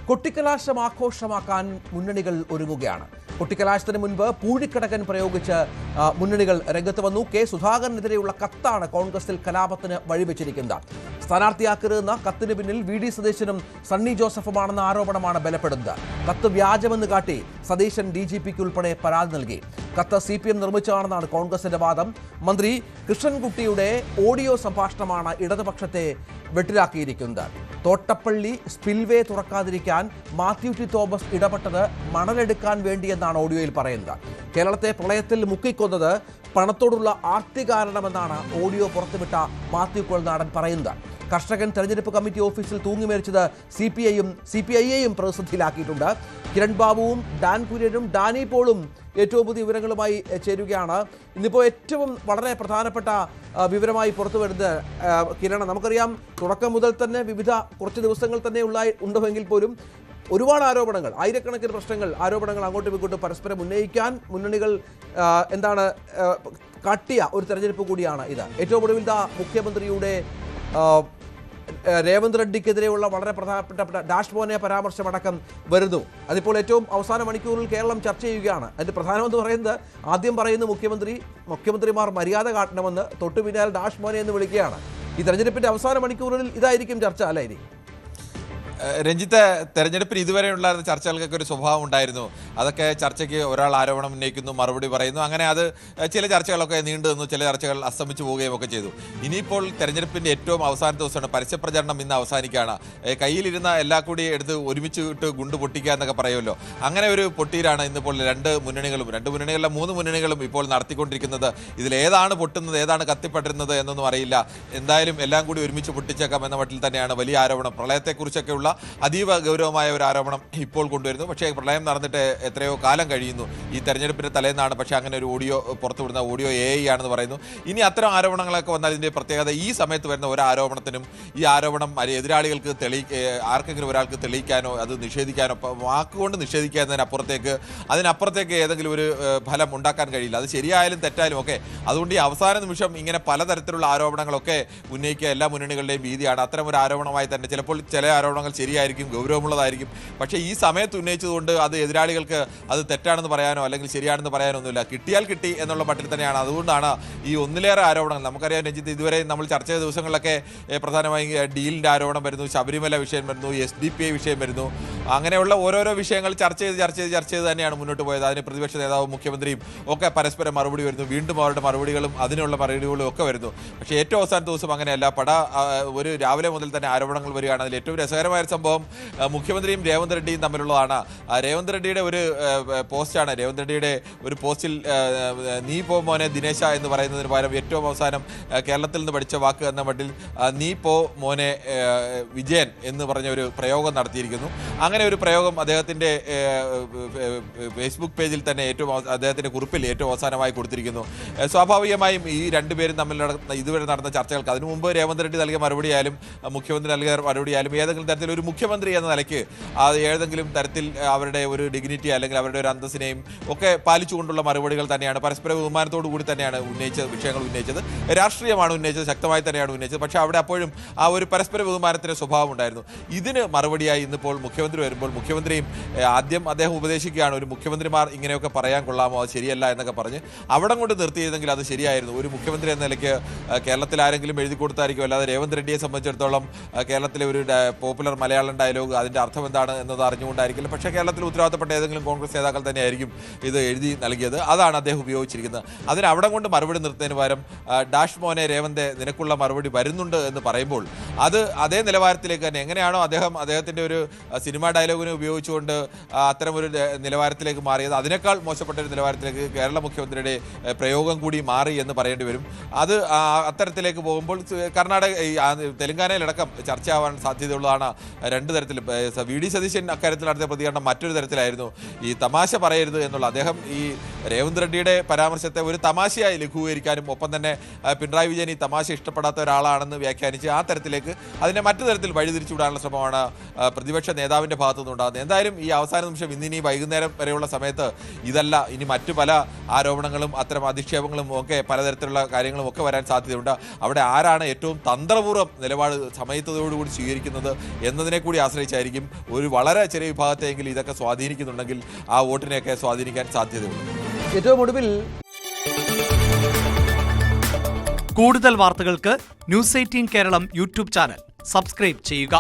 കൊട്ടിക്കലാശം ആഘോഷമാക്കാൻ മുന്നണികൾ ഒരുങ്ങുകയാണ്. കൊട്ടിക്കലാശത്തിന് മുൻപ് പൂഴിക്കടകൻ പ്രയോഗിച്ച് മുന്നണികൾ രംഗത്ത് വന്നു. കെ സുധാകരനെതിരെയുള്ള കത്താണ് കോൺഗ്രസിൽ കലാപത്തിന് വഴിവെച്ചിരിക്കുന്നത്. സ്ഥാനാർത്ഥിയാക്കരുതെന്ന കത്തിന് പിന്നിൽ വി.ഡി. സതീശനും സണ്ണി ജോസഫുമാണെന്ന ആരോപണമാണ് ബലപ്പെടുന്നത്. കത്ത് വ്യാജമെന്ന് കാട്ടി സതീശൻ DGPക്ക് ഉൾപ്പെടെ പരാതി നൽകി. കത്ത് CPM നിർമ്മിച്ചതാണെന്നാണ് കോൺഗ്രസിന്റെ വാദം. മന്ത്രി കൃഷ്ണൻകുട്ടിയുടെ ഓഡിയോ സംഭാഷണമാണ് ഇടതുപക്ഷത്തെ വെട്ടിലാക്കിയിരിക്കുന്നത്. തോട്ടപ്പള്ളി സ്പിൽവേ തുറക്കാതിരിക്കാൻ മാത്യു ടി തോമസ് ഇടപെട്ടത് മണലെടുക്കാൻ വേണ്ടിയെന്നാണ് ഓഡിയോയിൽ പറയുന്നത്. കേരളത്തെ പ്രളയത്തിൽ മുക്കിക്കൊന്നത് പണത്തോടുള്ള ആർത്തി കാരണമെന്നാണ് ഓഡിയോ പുറത്തുവിട്ട മാത്യു കൊൾനാടൻ പറയുന്നത്. കർഷകൻ തെരഞ്ഞെടുപ്പ് കമ്മിറ്റി ഓഫീസിൽ തൂങ്ങി മരിച്ചത് CPIയെയും പ്രതിസന്ധിയിലാക്കിയിട്ടുണ്ട്. കിരൺ ബാബുവും ഡാൻ കുര്യനും ഡാനി പോളും ഏറ്റവും പുതിയ വിവരങ്ങളുമായി ചേരുകയാണ്. ഇന്നിപ്പോൾ ഏറ്റവും വളരെ പ്രധാനപ്പെട്ട വിവരമായി പുറത്തു വരുന്നത് കിരൺ, നമുക്കറിയാം തുടക്കം മുതൽ തന്നെ കുറച്ച് ദിവസങ്ങൾ തന്നെ ഉണ്ടെങ്കിൽ പോലും ഒരുപാട് ആരോപണങ്ങൾ, ആയിരക്കണക്കിന് ആരോപണങ്ങൾ അങ്ങോട്ടും ഇങ്ങോട്ടും പരസ്പരം ഉന്നയിക്കാൻ മുന്നണികൾ കാട്ടിയ ഒരു തെരഞ്ഞെടുപ്പ് കൂടിയാണ് ഇത്. ഏറ്റവും ഒടുവിൽ മുഖ്യമന്ത്രിയുടെ രേവന്ത് റെഡ്ഡിക്കെതിരെയുള്ള വളരെ പ്രധാനപ്പെട്ട ഡാഷ് മോനെ പരാമർശമടക്കം വരുന്നു. അതിപ്പോൾ ഏറ്റവും അവസാന മണിക്കൂറിൽ കേരളം ചർച്ച ചെയ്യുകയാണ്. അതിൻ്റെ പ്രധാനമെന്ന് പറയുന്നത്, ആദ്യം പറയുന്ന മുഖ്യമന്ത്രിമാർ മര്യാദ കാട്ടണമെന്ന്, തൊട്ടു പിന്നാലെ ഡാഷ് മോനെ എന്ന് വിളിക്കുകയാണ്. ഈ തെരഞ്ഞെടുപ്പിൻ്റെ അവസാന മണിക്കൂറിൽ ഇതായിരിക്കും ചർച്ച, അല്ലേ? ഇനി രഞ്ജിത്ത്, തെരഞ്ഞെടുപ്പിൽ ഇതുവരെയുള്ള ചർച്ചകൾക്കൊക്കെ ഒരു സ്വഭാവം ഉണ്ടായിരുന്നു. അതൊക്കെ ചർച്ചയ്ക്ക് ഒരാൾ ആരോപണം ഉന്നയിക്കുന്നു, മറുപടി പറയുന്നു, അങ്ങനെ അത് ചില ചർച്ചകളൊക്കെ നീണ്ടു നിന്നു, ചില ചർച്ചകൾ അസ്തമിച്ചു പോവുകയും ഒക്കെ ചെയ്തു. ഇനിയിപ്പോൾ തെരഞ്ഞെടുപ്പിൻ്റെ ഏറ്റവും അവസാന ദിവസമാണ്. പരസ്യപ്രചരണം ഇന്ന് അവസാനിക്കുകയാണ്. കയ്യിലിരുന്ന എല്ലാ കൂടി എടുത്ത് ഒരുമിച്ച് ഇട്ട് ഗുണ്ട് പൊട്ടിക്കുക എന്നൊക്കെ പറയുമല്ലോ. അങ്ങനെ ഒരു പൊട്ടിയിലാണ് ഇന്നിപ്പോൾ രണ്ട് മുന്നണികളിലെ 3 മുന്നണികളും ഇപ്പോൾ നടത്തിക്കൊണ്ടിരിക്കുന്നത്. ഇതിലേതാണ് പൊട്ടുന്നത്, ഏതാണ് കത്തിപ്പടരുന്നത് എന്നൊന്നും അറിയില്ല. എന്തായാലും എല്ലാം കൂടി ഒരുമിച്ച് പൊട്ടിച്ചേക്കാം എന്ന മട്ടിൽ തന്നെയാണ് വലിയ ആരോപണം. പ്രളയത്തെക്കുറിച്ചൊക്കെയുള്ള അതീവ ഗൗരവമായ ഒരു ആരോപണം ഇപ്പോൾ കൊണ്ടുവരുന്നു. പക്ഷേ പ്രളയം നടന്നിട്ട് എത്രയോ കാലം കഴിയുന്നു. ഈ തെരഞ്ഞെടുപ്പിൻ്റെ തലേന്നാണ് പക്ഷേ അങ്ങനെ ഒരു ഓഡിയോ പുറത്തുവിടുന്ന ഓഡിയോ AI ആണെന്ന് പറയുന്നു. ഇനി അത്തരം ആരോപണങ്ങളൊക്കെ വന്നാൽ ഇതിൻ്റെ പ്രത്യേകത, ഈ സമയത്ത് വരുന്ന ഒരു ആരോപണത്തിനും ഈ ആരോപണം എതിരാളികൾക്ക് ആർക്കെങ്കിലും ഒരാൾക്ക് തെളിയിക്കാനോ അത് നിഷേധിക്കാനോ, വാക്കുകൊണ്ട് അതിനപ്പുറത്തേക്ക് ഏതെങ്കിലും ഒരു ഫലം ഉണ്ടാക്കാൻ കഴിയില്ല. അത് ശരിയായാലും തെറ്റായാലും ഒക്കെ. അതുകൊണ്ട് ഈ അവസാന നിമിഷം ഇങ്ങനെ പലതരത്തിലുള്ള ആരോപണങ്ങളൊക്കെ ഉന്നയിക്കുക എല്ലാ മുന്നണികളുടെയും ഭീതിയാണ്. അത്തരം ഒരു ആരോപണമായി തന്നെ ചിലപ്പോൾ ചില ആരോപണങ്ങൾ ശരിയായിരിക്കും, ഗൗരവമുള്ളതായിരിക്കും. പക്ഷേ ഈ സമയത്ത് ഉന്നയിച്ചതുകൊണ്ട് അത് എതിരാളികൾക്ക് അത് തെറ്റാണെന്ന് പറയാനോ അല്ലെങ്കിൽ ശരിയാണെന്ന് പറയാനോ ഒന്നുമില്ല. കിട്ടിയാൽ കിട്ടി എന്നുള്ള മട്ടിൽ തന്നെയാണ്. അതുകൊണ്ടാണ് ഈ ഒന്നിലേറെ ആരോപണങ്ങൾ. നമുക്കറിയാം രഞ്ജിത്ത്, ഇതുവരെ നമ്മൾ ചർച്ച ചെയ്ത ദിവസങ്ങളിലൊക്കെ പ്രധാനമായും ഡീലിൻ്റെ ആരോപണം വരുന്നു, ശബരിമല വിഷയം വരുന്നു, SDPI വിഷയം വരുന്നു. അങ്ങനെയുള്ള ഓരോരോ വിഷയങ്ങൾ ചർച്ച ചെയ്ത് തന്നെയാണ് മുന്നോട്ട് പോയത്. അതിന് പ്രതിപക്ഷ നേതാവും മുഖ്യമന്ത്രിയും ഒക്കെ പരസ്പരം മറുപടി വരുന്നു, വീണ്ടും അവരുടെ മറുപടികളും അതിനുള്ള മറുപടികളും ഒക്കെ വരുന്നു. പക്ഷേ ഏറ്റവും അവസാന ദിവസം അങ്ങനെയല്ല. ഒരു രാവിലെ മുതൽ തന്നെ ആരോപണങ്ങൾ വരികയാണ്. അതിൽ ഏറ്റവും രസകരമായ സംഭവം മുഖ്യമന്ത്രിയും രേവന്ത് റെഡ്ഡിയും തമ്മിലുള്ളതാണ്. രേവന്ത് റെഡ്ഡിയുടെ ഒരു പോസ്റ്റാണ്. രേവന്ത് റെഡ്ഡിയുടെ ഒരു പോസ്റ്റിൽ നീ പോ മോനെ ദിനേശ എന്ന് പറയുന്നതിന് പകരം ഏറ്റവും അവസാനം കേരളത്തിൽ നിന്ന് പഠിച്ച വാക്ക് എന്ന മട്ടിൽ നീ പോ മോനെ വിജയൻ എന്ന് പറഞ്ഞ ഒരു പ്രയോഗം നടത്തിയിരിക്കുന്നു. അങ്ങനെ ഒരു പ്രയോഗം അദ്ദേഹത്തിൻ്റെ ഫേസ്ബുക്ക് പേജിൽ തന്നെ അദ്ദേഹത്തിൻ്റെ കുറിപ്പിൽ ഏറ്റവും അവസാനമായി കൊടുത്തിരിക്കുന്നു. സ്വാഭാവികമായും ഈ രണ്ടുപേരും തമ്മിൽ ഇതുവരെ നടന്ന ചർച്ചകൾക്ക് അതിനു മുമ്പ് രേവന്ത് റെഡ്ഡി നൽകിയ മറുപടിയായാലും മുഖ്യമന്ത്രി നൽകിയ മറുപടിയായാലും ഏതെങ്കിലും തരത്തിൽ ഒരു മുഖ്യമന്ത്രി എന്ന നിലയ്ക്ക് ഏതെങ്കിലും തരത്തിൽ അവരുടെ ഒരു ഡിഗ്നിറ്റി അല്ലെങ്കിൽ അവരുടെ ഒരു അന്തസ്സിനെയും ഒക്കെ പാലിച്ചുകൊണ്ടുള്ള മറുപടികൾ തന്നെയാണ്. പരസ്പര ബഹുമാനത്തോടു കൂടി തന്നെയാണ് വിഷയങ്ങൾ ഉന്നയിച്ചത്. രാഷ്ട്രീയമാണ് ഉന്നയിച്ചത്, ശക്തമായി തന്നെയാണ് ഉന്നയിച്ചത്. പക്ഷേ അവിടെ അപ്പോഴും ആ ഒരു പരസ്പര ബഹുമാനത്തിൻ്റെ സ്വഭാവം ഉണ്ടായിരുന്നു. ഇതിന് മറുപടിയായി ഇന്നിപ്പോൾ മുഖ്യമന്ത്രി വരുമ്പോൾ മുഖ്യമന്ത്രിയും ആദ്യം അദ്ദേഹം ഉപദേശിക്കുകയാണ്, ഒരു മുഖ്യമന്ത്രിമാർ ഇങ്ങനെയൊക്കെ പറയാൻ കൊള്ളാമോ, അത് ശരിയല്ല എന്നൊക്കെ പറഞ്ഞ് അവിടെ കൊണ്ട് നിർത്തിയിരുന്നെങ്കിൽ അത് ശരിയായിരുന്നു. ഒരു മുഖ്യമന്ത്രി എന്ന നിലയ്ക്ക് കേരളത്തിൽ ആരെങ്കിലും എഴുതി കൊടുത്തായിരിക്കും. അല്ലാതെ രേവന്ത് റെഡ്ഡിയെ സംബന്ധിച്ചിടത്തോളം കേരളത്തിലെ ഒരു പോപ്പുലർ മലയാളം ഡയലോഗ് അതിൻ്റെ അർത്ഥം എന്താണ് എന്നത് അറിഞ്ഞുകൊണ്ടായിരിക്കില്ല. പക്ഷേ കേരളത്തിൽ ഉത്തരവാദിത്തപ്പെട്ട ഏതെങ്കിലും കോൺഗ്രസ് നേതാക്കൾ തന്നെയായിരിക്കും ഇത് എഴുതി നൽകിയത്. അതാണ് അദ്ദേഹം ഉപയോഗിച്ചിരിക്കുന്നത്. അതിന് അവിടെ കൊണ്ട് മറുപടി നിർത്തുന്നതിന് പകരം ഡാഷ് മോനെ രേവന്ത് നിനക്കുള്ള മറുപടി വരുന്നുണ്ട് എന്ന് പറയുമ്പോൾ അത് അതേ നിലവാരത്തിലേക്ക് തന്നെ എങ്ങനെയാണോ അദ്ദേഹത്തിൻ്റെ ഒരു സിനിമാ ഡയലോഗിനെ ഉപയോഗിച്ചുകൊണ്ട് അത്തരമൊരു നിലവാരത്തിലേക്ക് മാറിയത്, അതിനേക്കാൾ മോശപ്പെട്ട ഒരു നിലവാരത്തിലേക്ക് കേരള മുഖ്യമന്ത്രിയുടെ പ്രയോഗം കൂടി മാറി എന്ന് പറയേണ്ടി വരും. അത് അത്തരത്തിലേക്ക് പോകുമ്പോൾ തെലങ്കാനയിലടക്കം ചർച്ചയാവാൻ സാധ്യതയുള്ളതാണ്. രണ്ട് തരത്തിൽ വി.ഡി. സതീശൻ അക്കാര്യത്തിൽ നടത്തിയ പ്രതികരണം മറ്റൊരു തരത്തിലായിരുന്നു. ഈ തമാശ പറയരുത് എന്നുള്ള അദ്ദേഹം ഈ രേവന്ത് റെഡ്ഡിയുടെ പരാമർശത്തെ ഒരു തമാശയായി ലഘൂകരിക്കാനും ഒപ്പം തന്നെ പിണറായി വിജയൻ ഈ തമാശ ഇഷ്ടപ്പെടാത്ത ഒരാളാണെന്ന് വ്യാഖ്യാനിച്ച് ആ തരത്തിലേക്ക് രീതിയിലേക്ക് അതിനെ മറ്റു തരത്തിൽ വഴിതിരിച്ചുവിടാനുള്ള ശ്രമമാണ് പ്രതിപക്ഷ നേതാവിൻ്റെ ഭാഗത്തു നിന്നുണ്ടാകുന്നത്. എന്തായാലും ഈ അവസാന നിമിഷം ഇന്നിനി വൈകുന്നേരം വരെയുള്ള സമയത്ത് ഇതല്ല, ഇനി മറ്റു പല ആരോപണങ്ങളും അത്തരം അധിക്ഷേപങ്ങളും ഒക്കെ പലതരത്തിലുള്ള കാര്യങ്ങളും ഒക്കെ വരാൻ സാധ്യതയുണ്ട്. അവിടെ ആരാണ് ഏറ്റവും തന്ത്രപൂർവ്വം നിലപാട് സമയത്തോടുകൂടി സ്വീകരിക്കുന്നത് എന്നതിനെ കൂടി ആശ്രയിച്ചായിരിക്കും ഒരു വളരെ ചെറിയ വിഭാഗത്തെയെങ്കിലും ഇതൊക്കെ സ്വാധീനിക്കുന്നുണ്ടെങ്കിൽ ആ വോട്ടിനെയൊക്കെ സ്വാധീനിക്കാൻ സാധ്യതയുണ്ട്. ഏറ്റവും ഒടുവിൽ കൂടുതൽ വാർത്തകൾക്ക് news 18 Keralam YouTube channel subscribe ചെയ്യുക.